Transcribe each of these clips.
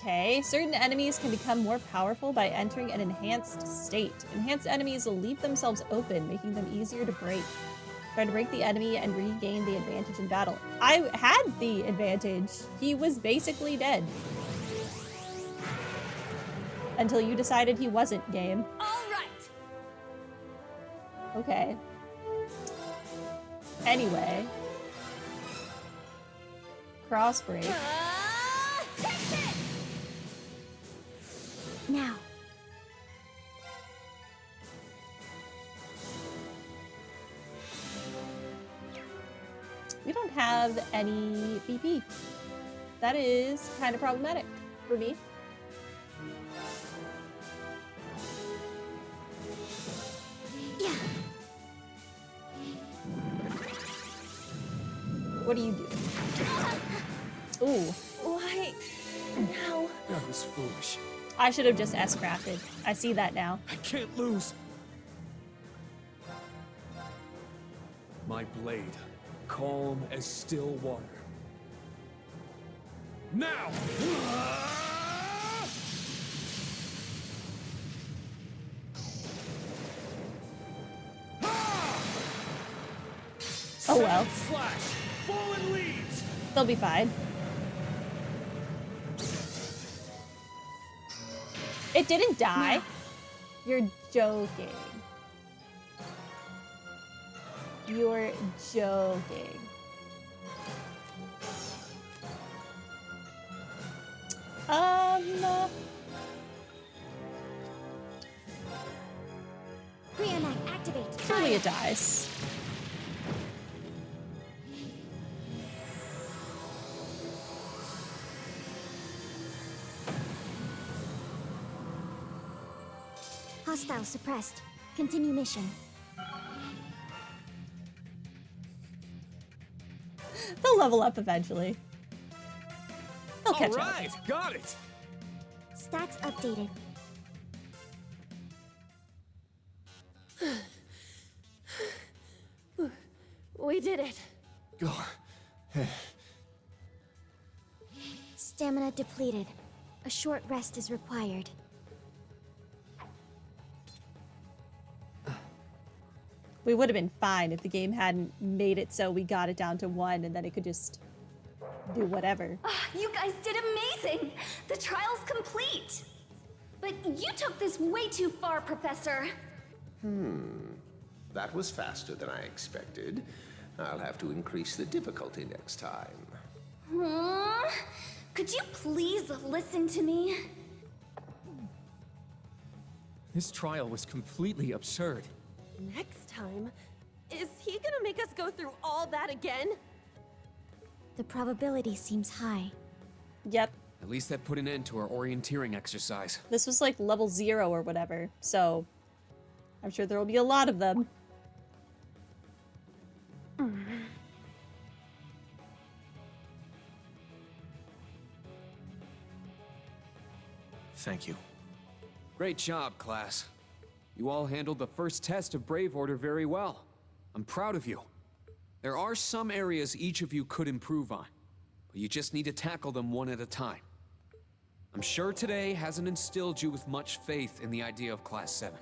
Okay, certain enemies can become more powerful by entering an enhanced state. Enhanced enemies will leave themselves open, making them easier to break. Try to break the enemy and regain the advantage in battle. I had the advantage. He was basically dead. Until you decided he wasn't, game. All right. Okay. Anyway. Crossbreak. Take this! Now. We don't have any BP. That is kind of problematic for me. Yeah. What do you do? Ooh. Why? Now. That was foolish. I should have just S-crafted. I see that now. I can't lose. My blade, calm as still water. Now! Oh well. Slash! Fallen leaves! They'll be fine. It didn't die. You're joking. You're joking. Reenact, activate. Surely it dies. Hostile suppressed. Continue mission. They'll level up eventually. They'll catch up. Alright, got it! Stats updated. We did it. Go. Stamina depleted. A short rest is required. We would have been fine if the game hadn't made it so we got it down to 1 and then it could just do whatever. You guys did amazing! The trial's complete! But you took this way too far, Professor. That was faster than I expected. I'll have to increase the difficulty next time. Could you please listen to me? This trial was completely absurd. Next time? Is he gonna make us go through all that again? The probability seems high. Yep. At least that put an end to our orienteering exercise. This was like level 0 or whatever, so I'm sure there will be a lot of them. Thank you. Great job, class. You all handled the first test of Brave Order very well. I'm proud of you. There are some areas each of you could improve on, but you just need to tackle them one at a time. I'm sure today hasn't instilled you with much faith in the idea of Class 7.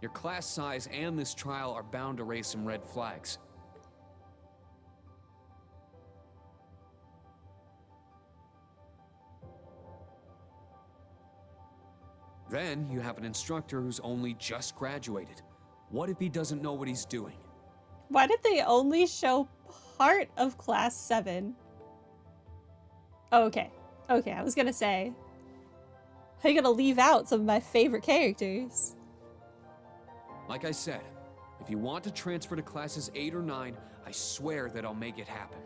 Your class size and this trial are bound to raise some red flags. Then you have an instructor who's only just graduated. What if he doesn't know what he's doing? Why did they only show part of Class 7? Oh, okay. Okay, I was gonna say, how are you gonna leave out some of my favorite characters? Like I said, if you want to transfer to classes 8 or 9, I swear that I'll make it happen.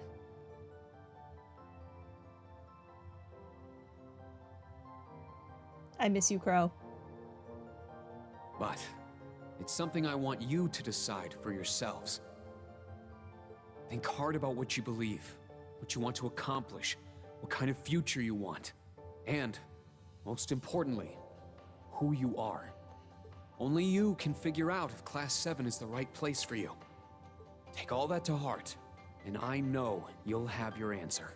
I miss you, Crow. But it's something I want you to decide for yourselves. Think hard about what you believe, what you want to accomplish, what kind of future you want, and, most importantly, who you are. Only you can figure out if Class 7 is the right place for you. Take all that to heart, and I know you'll have your answer.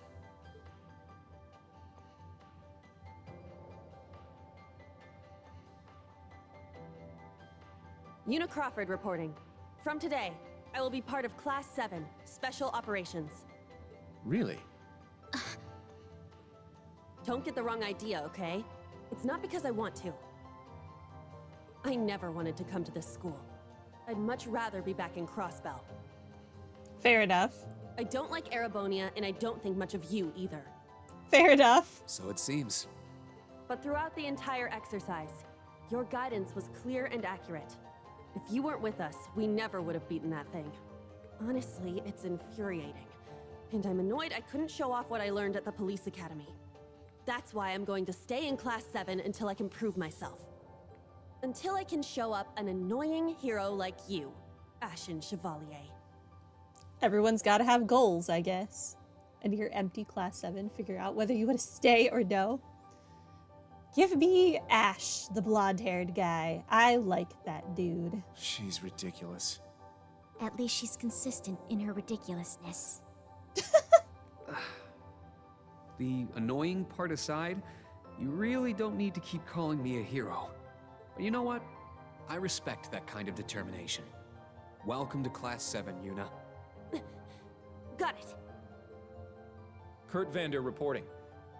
Una Crawford reporting. From today, I will be part of Class 7, Special Operations. Really? Don't get the wrong idea, okay? It's not because I want to. I never wanted to come to this school. I'd much rather be back in Crossbell. Fair enough. I don't like Erebonia, and I don't think much of you either. Fair enough. So it seems. But throughout the entire exercise, your guidance was clear and accurate. If you weren't with us, we never would have beaten that thing. Honestly, it's infuriating. And I'm annoyed I couldn't show off what I learned at the police academy. That's why I'm going to stay in Class 7 until I can prove myself. Until I can show up an annoying hero like you, Ashen Chevalier. Everyone's got to have goals, I guess. And your empty Class 7, figure out whether you want to stay or no. Give me Ash, the blonde-haired guy. I like that dude. She's ridiculous. At least she's consistent in her ridiculousness. The annoying part aside, you really don't need to keep calling me a hero. But you know what? I respect that kind of determination. Welcome to Class 7, Una. Got it. Kurt Vander reporting.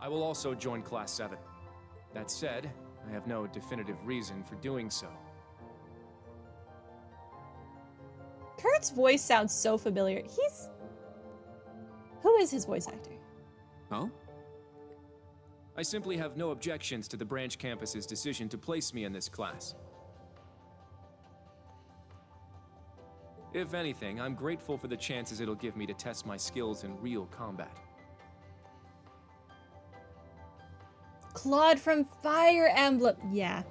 I will also join Class 7. That said, I have no definitive reason for doing so. Kurt's voice sounds so familiar. Who is his voice actor? Oh? I simply have no objections to the branch campus's decision to place me in this class. If anything, I'm grateful for the chances it'll give me to test my skills in real combat. Claude from Fire Emblem. Yeah.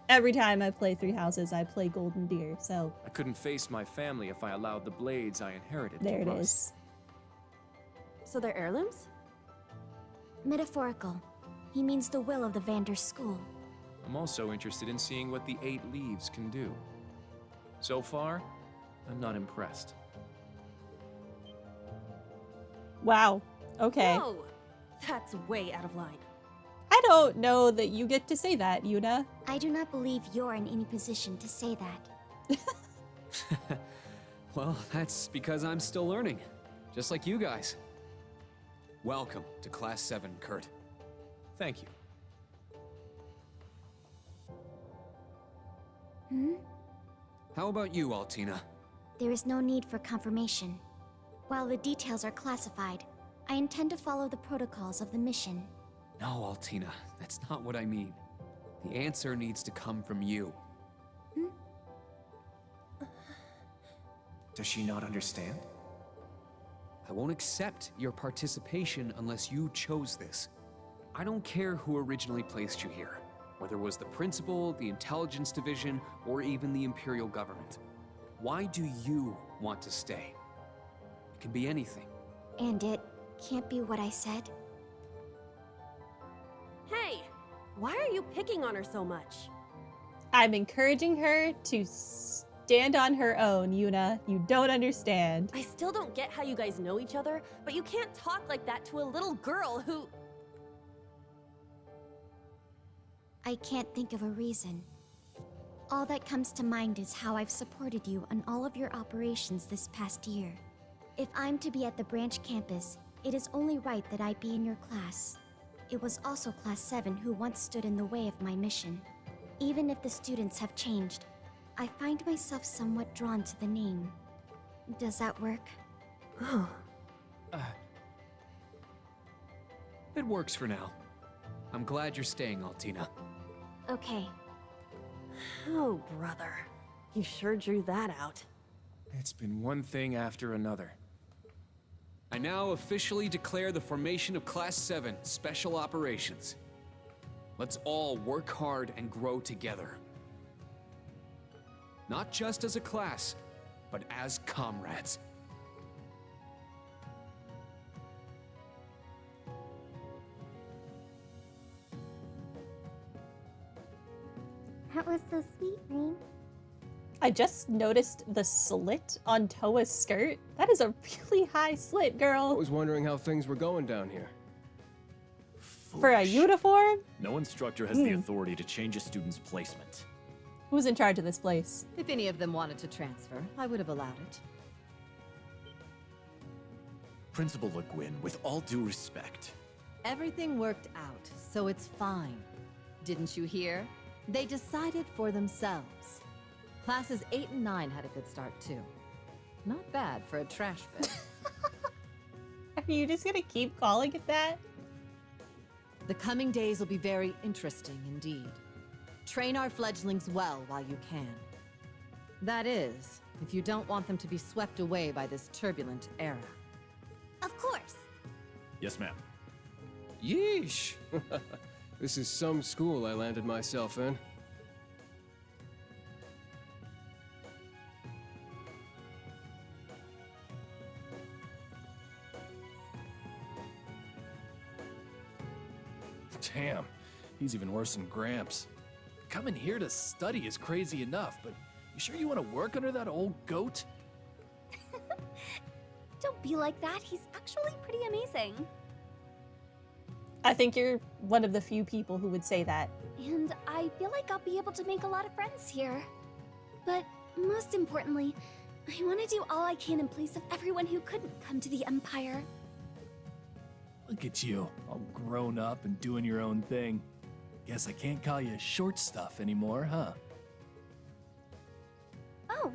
Every time I play Three Houses, I play Golden Deer, so... I couldn't face my family if I allowed the blades I inherited there to it rust. is. So they're heirlooms? Metaphorical. He means the will of the Vander school. I'm also interested in seeing what the 8 leaves can do. So far, I'm not impressed. Wow. Okay. Whoa! That's way out of line. I don't know that you get to say that, Una. I do not believe you're in any position to say that. Well, that's because I'm still learning. Just like you guys. Welcome to Class 7, Kurt. Thank you. How about you, Altina? There is no need for confirmation. While the details are classified, I intend to follow the protocols of the mission. No, Altina, that's not what I mean. The answer needs to come from you. Does she not understand? I won't accept your participation unless you chose this. I don't care who originally placed you here, whether it was the principal, the intelligence division, or even the imperial government. Why do you want to stay? It can be anything. And it can't be what I said. Hey! Why are you picking on her so much? I'm encouraging her to stand on her own, Una. You don't understand. I still don't get how you guys know each other, but you can't talk like that to a little girl who... I can't think of a reason. All that comes to mind is how I've supported you on all of your operations this past year. If I'm to be at the branch campus, it is only right that I be in your class. It was also Class 7 who once stood in the way of my mission. Even if the students have changed, I find myself somewhat drawn to the name. Does that work? It works for now. I'm glad you're staying, Altina. Okay. Oh, brother. You sure drew that out. It's been one thing after another. I now officially declare the formation of Class 7 Special Operations. Let's all work hard and grow together. Not just as a class, but as comrades. That was so sweet, Rain. I just noticed the slit on Toa's skirt. That is a really high slit, I girl. was wondering how things were going down here. For a uniform? No instructor has the authority to change a student's placement. Who's in charge of this place? If any of them wanted to transfer, I would have allowed it. Principal Le Guin, with all due respect. Everything worked out, so it's fine. Didn't you hear? They decided for themselves. Classes 8 and 9 had a good start, too. Not bad for a trash bin. Are you just gonna keep calling it that? The coming days will be very interesting indeed. Train our fledglings well while you can. That is, if you don't want them to be swept away by this turbulent era. Of course. Yes, ma'am. Yeesh! This is some school I landed myself in. Damn, he's even worse than Gramps. Coming here to study is crazy enough, but you sure you want to work under that old goat? Don't be like that. He's actually pretty amazing. I think you're one of the few people who would say that. And I feel like I'll be able to make a lot of friends here. But most importantly, I want to do all I can in place of everyone who couldn't come to the Empire. Look at you, all grown up and doing your own thing. Guess I can't call you short stuff anymore, huh? Oh.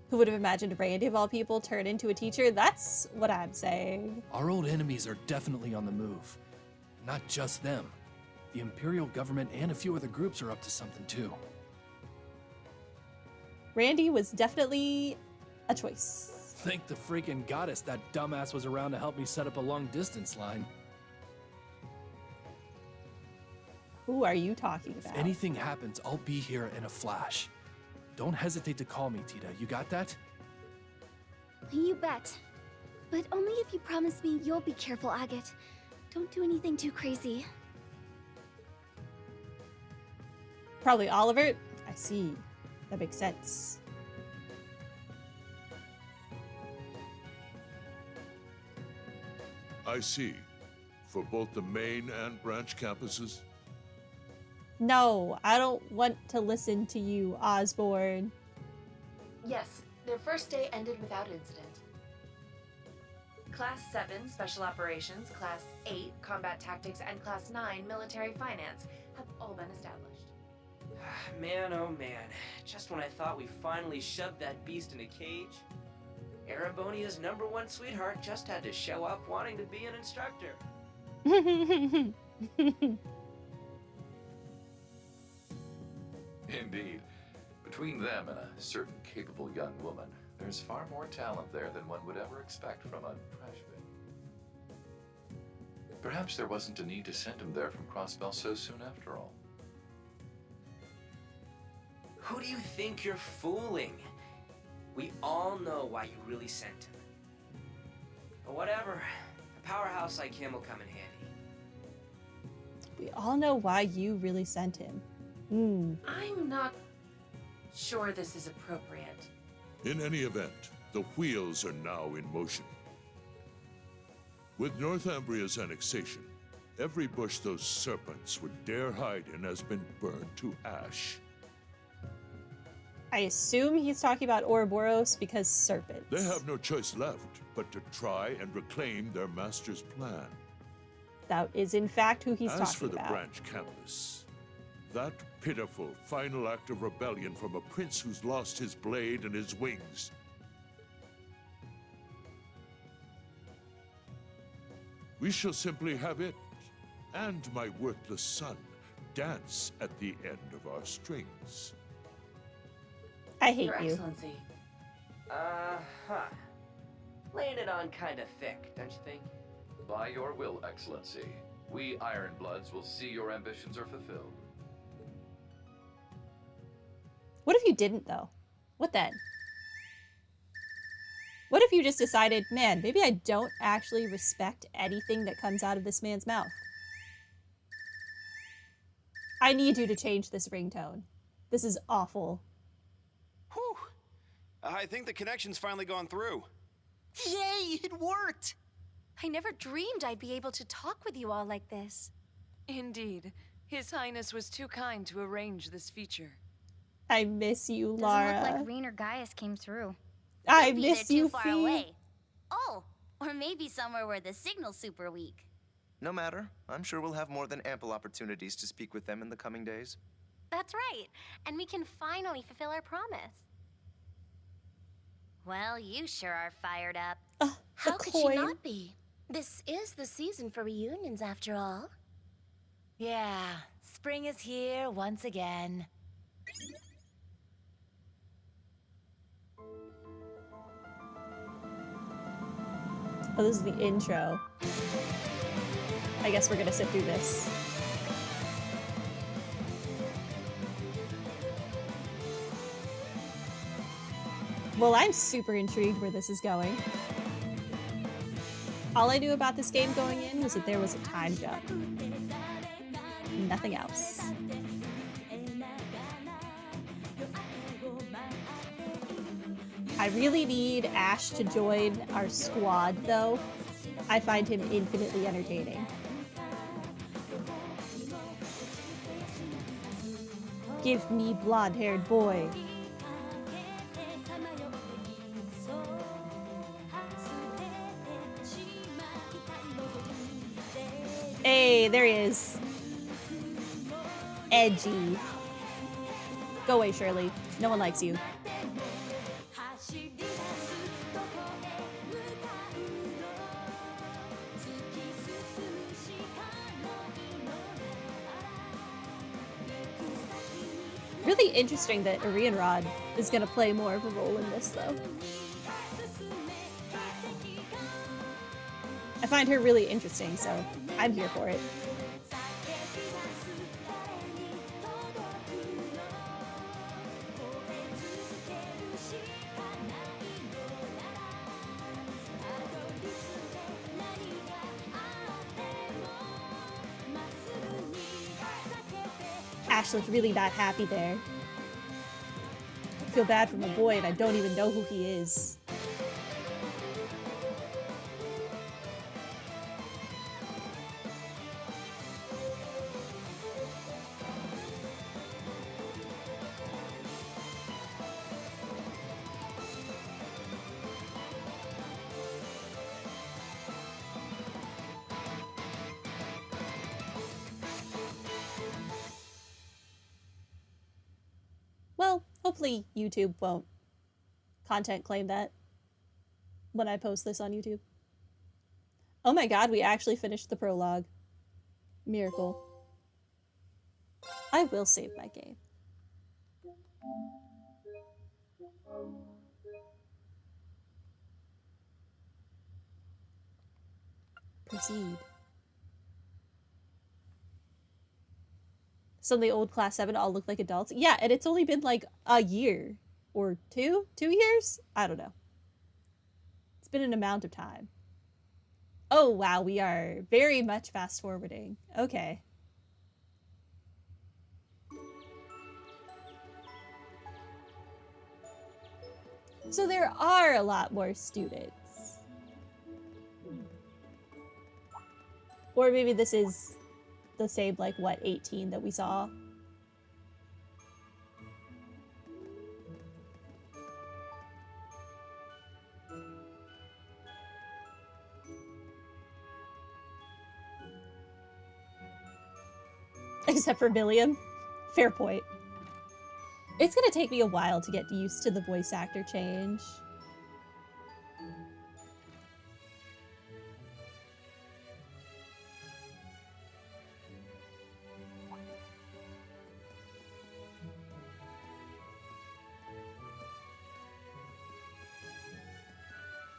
Who would have imagined Randy, of all people, turn into a teacher? That's what I'm saying. Our old enemies are definitely on the move. Not just them. The Imperial government and a few other groups are up to something too. Randy was definitely a choice. Thank the freaking goddess that dumbass was around to help me set up a long-distance line. Who are you talking If about? anything happens, I'll be here in a flash. Don't hesitate to call me, Tita. You got that? You bet. But only if you promise me you'll be careful, Agate. Don't do anything too crazy. Probably Oliver? I see. That makes sense. I see. For both the main and branch campuses? No, I don't want to listen to you, Osbourne. Yes, their first day ended without incident. Class 7, Special Operations, Class 8, Combat Tactics, and Class 9, Military Finance have all been established. Man, oh man. Just when I thought we finally shoved that beast in a cage, Erebonia's #1 sweetheart just had to show up wanting to be an instructor. Indeed. Between them and a certain capable young woman, there's far more talent there than one would ever expect from a trash bin. Perhaps there wasn't a need to send him there from Crossbell so soon after all. Who do you think you're fooling? We all know why you really sent him. But whatever, a powerhouse like him will come in handy. We all know why you really sent him. I'm not sure this is appropriate. In any event, the wheels are now in motion. With Northumbria's annexation, every bush those serpents would dare hide in has been burned to ash. I assume he's talking about Ouroboros because serpents. They have no choice left but to try and reclaim their master's plan. That is in fact who he's As talking for the about. branch campus, that pitiful final act of rebellion from a prince who's lost his blade and his wings. We shall simply have it, and my worthless son, dance at the end of our strings. I hate Your you. Excellency. Laying it on kinda thick, don't you think? By your will, Excellency, we Ironbloods will see your ambitions are fulfilled. What if you didn't, though? What then? What if you just decided, man, maybe I don't actually respect anything that comes out of this man's mouth? I need you to change this ringtone. This is awful. Whew. I think the connection's finally gone through. Yay, it worked! I never dreamed I'd be able to talk with you all like this. Indeed. His Highness was too kind to arrange this feature. I miss you, Doesn't Lara. look like Rain or Gaius came through. I Could be miss they're you, too far Fee. away. Oh, or maybe somewhere where the signal's super weak. No matter. I'm sure we'll have more than ample opportunities to speak with them in the coming days. That's right. And we can finally fulfill our promise. Well, you sure are fired up. How could she not be? This is the season for reunions, after all. Yeah, spring is here once again. Oh, this is the intro. I guess we're gonna sit through this. Well, I'm super intrigued where this is going. All I knew about this game going in was that there was a time jump. Nothing else. I really need Ash to join our squad, though. I find him infinitely entertaining. Give me blonde-haired boy. Hey, there he is. Edgy. Go away, Shirley. No one likes you. Really interesting that Arianrod is going to play more of a role in this, though. I find her really interesting, so I'm here for it. Ash looked really not happy there. I feel bad for my boy and I don't even know who he is. Well, hopefully YouTube won't content claim that when I post this on YouTube. Oh my god, we actually finished the prologue. Miracle. I will save my game. Proceed. Some of the old Class 7 all look like adults. Yeah, and it's only been like a year or 2 years? I don't know. It's been an amount of time. Oh, wow, we are very much fast forwarding. Okay. So there are a lot more students. Or maybe this is the same, like, what, 18 that we saw? Except for Billiam. Fair point. It's gonna take me a while to get used to the voice actor change.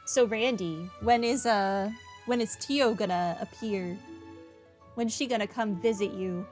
So Randy, when is Tio gonna appear? When's she gonna come visit you?